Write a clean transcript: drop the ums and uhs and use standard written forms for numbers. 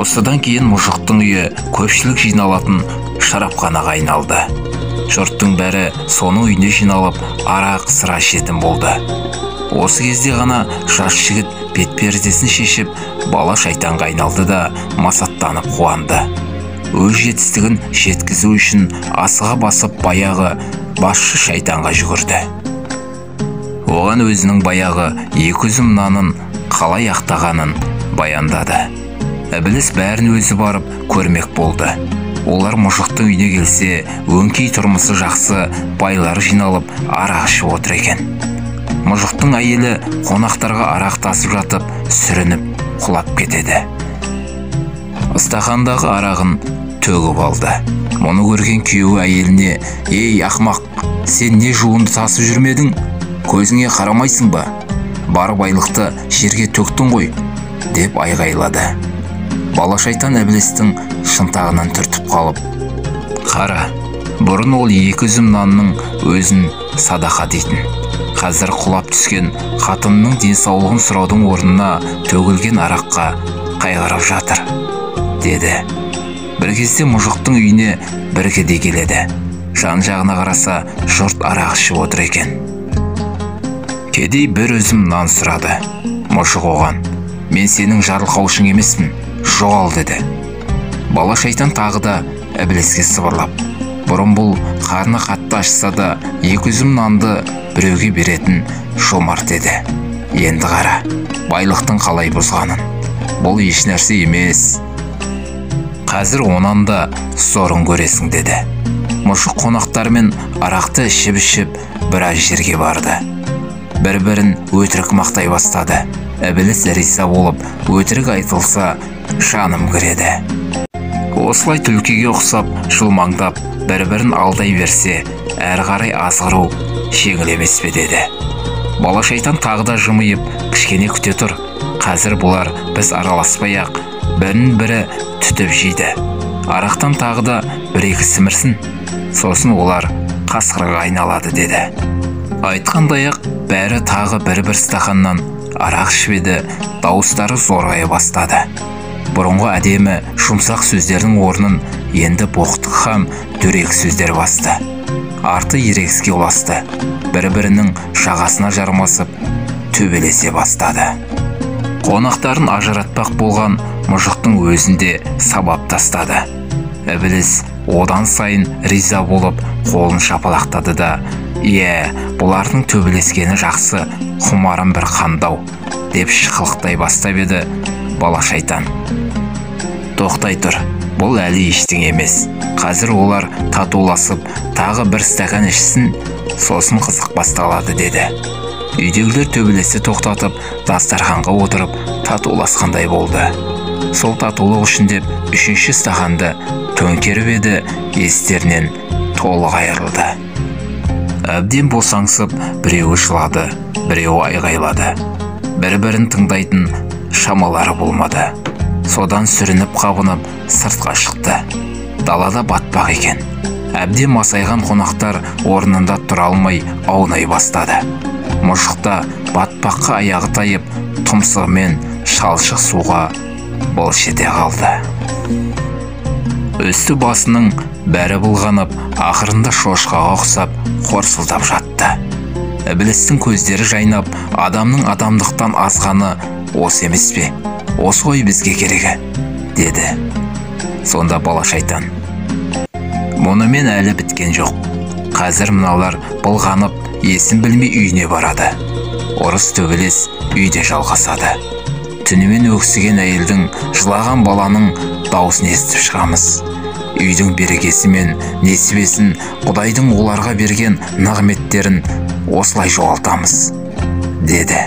Осыдан кейін мұжықтың үйі көпшілік жиналатын шарапханаға айналды. Жұрттың бәрі соның үйіне жиналып арақ сыра ішетін болды. Осы кезде ғана жас жігіт бет-пердесін шешіп бала шайтанға айналды да масаттанып қуанды. Өз жетістігін жеткізу үшін асыға басып баяғы басшы шайтанға жүгірді. Оған өзінің баяғы 200 нанын қалай ақтағанын баяндады. Ібіліс бәрін өзі барып көрмек болды. Олар мұжықтың үйіне келсе, өңкей тұрмысы жақсы байлар жиналып арақ ішіп отыр екен. Мұжықтың әйелі қонақтарға арақ тасып жатып, сүрініп құлап кетеді. Стақандағы арағын төгіп алды. Мұны көрген күйеуі әйеліне: «Ей ақмақ, сен не жуынды тасып жүрмедің? Көзіңе қарамайсың ба? Бар байлықты жерге төктің ғой», деп айғайлады. Бала шайтан Ібілістің шынтағынан түртіп қалып: «Қара, бұрын ол 200 нанның өзін садақа дейтін. Қазір құлап түскен қатынның денсаулығын сұраудың орнына төгілген араққа қайғырып жатыр», деді. Бір кезде мұжықтың үйіне бір кедей келеді. Жан-жағына қараса, жұрт арақ ішіп отыр екен. Кедей бір өзім нан сұрады. Мұжық оған: «Мен сенің жарылқаушың емеспін, жоғал», деді. Бала шайтан тағы да Ібіліске сыбырлап: «Бұрын бұл қарны қатты ашса да 200 нанды біреуге беретін жомарт еді. Енді қара, байлықтың қалай бұзғанын. Бұл еш нәрсе емес. Қазір онан да сорын көресің», деді. Мұжық қонақтармен арақты ішіп біраз жерге барды. Бір-бірін өтірік мақтай бастады. Ібіліс риза болып, өтірік айтылса жаным кіреді. Осылай түлкіге ұқсап, жылмаңдап, бір-бірін алдай берсе, әрі қарай азғыру жеңіл емес пе, деді. Бала шайтан тағы да жымиып, кішкене күте тұр. Қазір бұлар біз араласпай-ақ бірін-бірі түтіп жейді. Арақтан тағы да бір-екі сімірсін, сосын олар қасқырға айналады, деді. Айтқандай-ақ бәрі тағы бір-бір стақаннан арақ ішіп, дауыстары зорғая бастады. Бұрынғы әдемі жұмсақ сөздердің орнын енді боқтық һәм дөрекі сөздер басты. Арты ерегіске ұласты. Бір-бірінің жағасына жармасып, төбелесе бастады. Қонақтарын ажыратпақ болған мұжықтың өзінде сабап тастады. Ібіліс одан сайын риза болып қолын шапалақтады да: «Ие, бұлардың төбелескені жақсы, құмарым бір қандау», деп шықылықтай бастап еді. Бала шайтан: «Тоқтай тұр, бұл әлі ештеңе емес. Қазір олар татуласып, тағы бір стакан ішсін, сосын қызық басталады», деді. Үйдегілер төбелесті тоқтатып, дастарханға отырып татуласқандай болды. Сол татулық үшін деп 3-ші стақанды төңкеріп еді, естерінен толық айырылды. Әбден босаңсып, біреуі жылады, біреуі айғайлады. Бір-бірін тыңдайтын шамалары болмады. Содан сүрініп қабынып сыртқа шықты. Далада батпақ екен. Әбден масайған қонақтар орнында тұра алмай аунай бастады. Мұжықта батпаққа аяғы тайып, тұмсығымен шалшық суға былш ете қалды. Үсті басының бәрі бұлғанып, ақырында шошқаға ұқсап қорсылдап жатты. Ібілістің көздері жайнап, адамның адамдықтан азғаны осы емес пе? Осы ғой бізге керегі, деді. Сонда бала шайтан: «Мұнымен әлі біткен жоқ. Қазір мыналар бұлғанып, есін білмей үйіне барады. Ұрыс төбелес үйде жалғасады. Түнімен өксіген әйелдің, жылаған баланың дауысын естіп шығамыз. Үйдің берекесі мен несібесін, Құдайдың оларға берген нығметтерін осылай жоғалтамыз», деді.